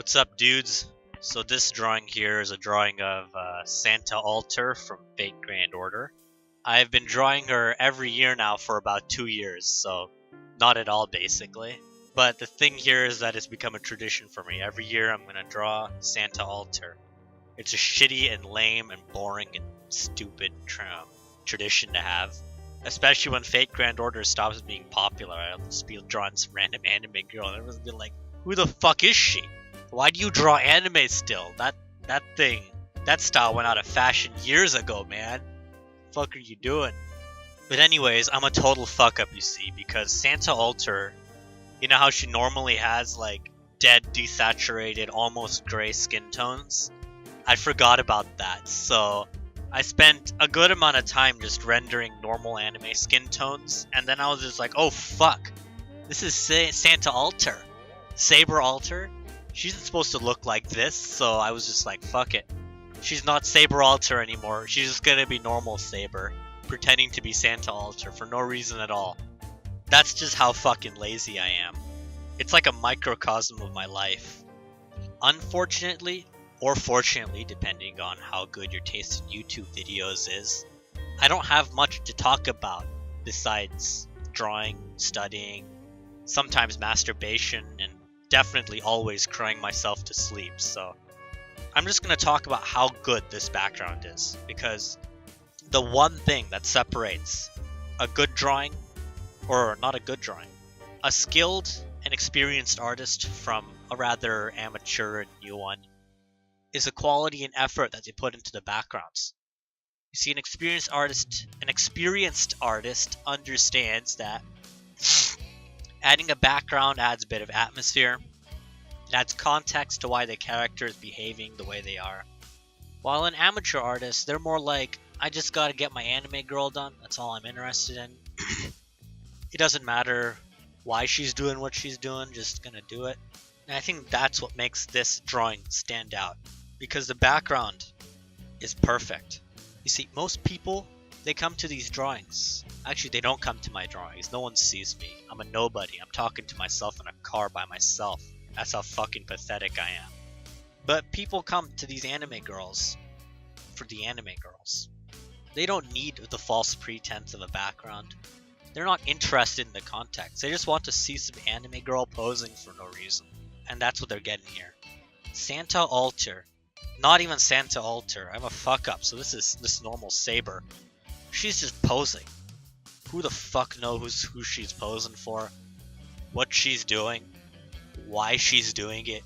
What's up, dudes? So this drawing here is a drawing of Santa Alter from Fate Grand Order. I've been drawing her every year now for about 2 years, so not at all basically. But the thing here is that it's become a tradition for me. Every year I'm gonna draw Santa Alter. It's a shitty and lame and boring and stupid tradition to have. Especially when Fate Grand Order stops being popular. I'll just be drawing some random anime girl and everyone's be like, who the fuck is she? Why do you draw anime still? That style went out of fashion years ago, man. The fuck are you doing? But anyways, I'm a total fuck up, you see, because Santa Alter, you know how she normally has like dead, desaturated, almost gray skin tones? I forgot about that, so I spent a good amount of time just rendering normal anime skin tones, and then I was just like, oh fuck, this is Santa Alter. Saber Alter? She's supposed to look like this, so I was just like, fuck it. She's not Saber Alter anymore, she's just gonna be normal Saber, pretending to be Santa Alter for no reason at all. That's just how fucking lazy I am. It's like a microcosm of my life. Unfortunately, or fortunately, depending on how good your taste in YouTube videos is, I don't have much to talk about besides drawing, studying, sometimes masturbation, and definitely always crying myself to sleep. So I'm just going to talk about how good this background is, because the one thing that separates a good drawing, or not a good drawing, a skilled and experienced artist from a rather amateur and new one, is the quality and effort that they put into the backgrounds. You see, an experienced artist understands that adding a background adds a bit of atmosphere. It adds context to why the character is behaving the way they are. While an amateur artist, they're more like, I just gotta get my anime girl done, that's all I'm interested in. It doesn't matter why she's doing what she's doing, just gonna do it. And I think that's what makes this drawing stand out, because the background is perfect. You see, most people, they come to these drawings. Actually, they don't come to my drawings. No one sees me. I'm a nobody. I'm talking to myself in a car by myself. That's how fucking pathetic I am. But people come to these anime girls for the anime girls. They don't need the false pretense of a background. They're not interested in the context. They just want to see some anime girl posing for no reason. And that's what they're getting here. Santa Alter. Not even Santa Alter. I'm a fuck up, so this is this normal Saber. She's just posing. Who the fuck knows who she's posing for? What she's doing? Why she's doing it?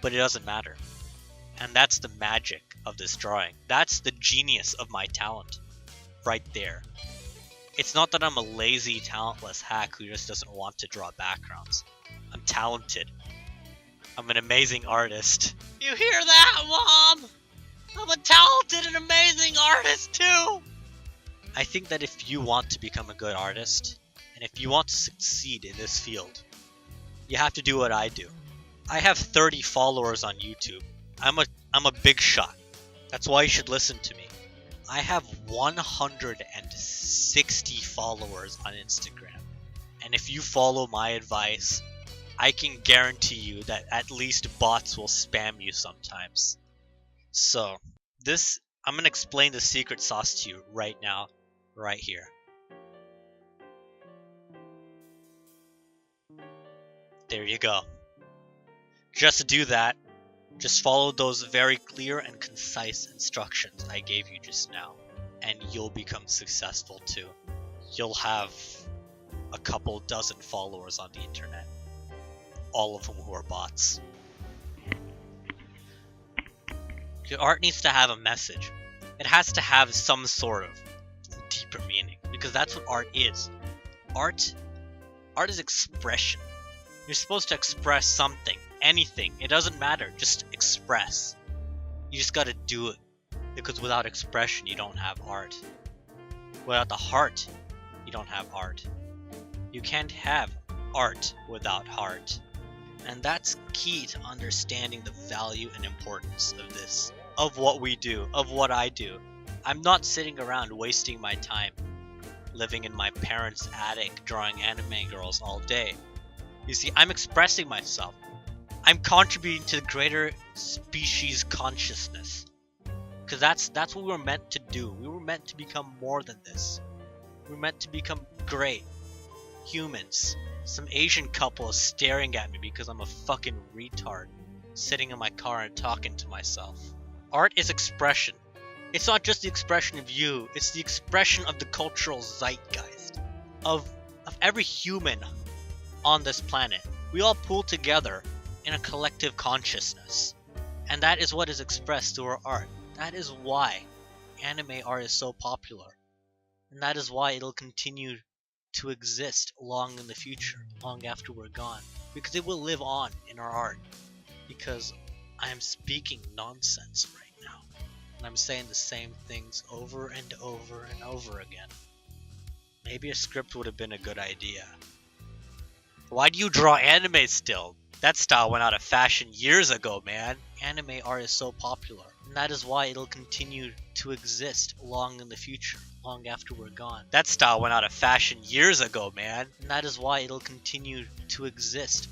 But it doesn't matter. And that's the magic of this drawing. That's the genius of my talent. Right there. It's not that I'm a lazy, talentless hack who just doesn't want to draw backgrounds. I'm talented. I'm an amazing artist. You hear that, Mom? I'm a talented and amazing artist too! I think that if you want to become a good artist, and if you want to succeed in this field, you have to do what I do. I have 30 followers on YouTube. I'm a big shot. That's why you should listen to me. I have 160 followers on Instagram. And if you follow my advice, I can guarantee you that at least bots will spam you sometimes. So, I'm going to explain the secret sauce to you right now, right here. There you go. Just to do that, just follow those very clear and concise instructions I gave you just now, and you'll become successful too. You'll have a couple dozen followers on the internet, all of whom who are bots. Your art needs to have a message. It has to have some sort of deeper meaning, because that's what art is. Art is expression. You're supposed to express something, anything. It doesn't matter, just express. You just gotta do it, because without expression you don't have art. Without the heart, you don't have art. You can't have art without heart. And that's key to understanding the value and importance of this, of what we do, of what I do. I'm not sitting around wasting my time living in my parents' attic drawing anime girls all day. You see, I'm expressing myself. I'm contributing to the greater species consciousness. Because that's what we were meant to do. We were meant to become more than this. We were meant to become great humans. Some Asian couple is staring at me because I'm a fucking retard, sitting in my car and talking to myself. Art is expression. It's not just the expression of you, it's the expression of the cultural zeitgeist. Of every human on this planet. We all pull together in a collective consciousness. And that is what is expressed through our art. That is why anime art is so popular. And that is why it'll continue to exist long in the future, long after we're gone. Because it will live on in our art. Because I am speaking nonsense right now. And I'm saying the same things over and over and over again. Maybe a script would have been a good idea. Why do you draw anime still? That style went out of fashion years ago, man. Anime art is so popular. And that is why it'll continue to exist long in the future, long after we're gone. That style went out of fashion years ago, man. And that is why it'll continue to exist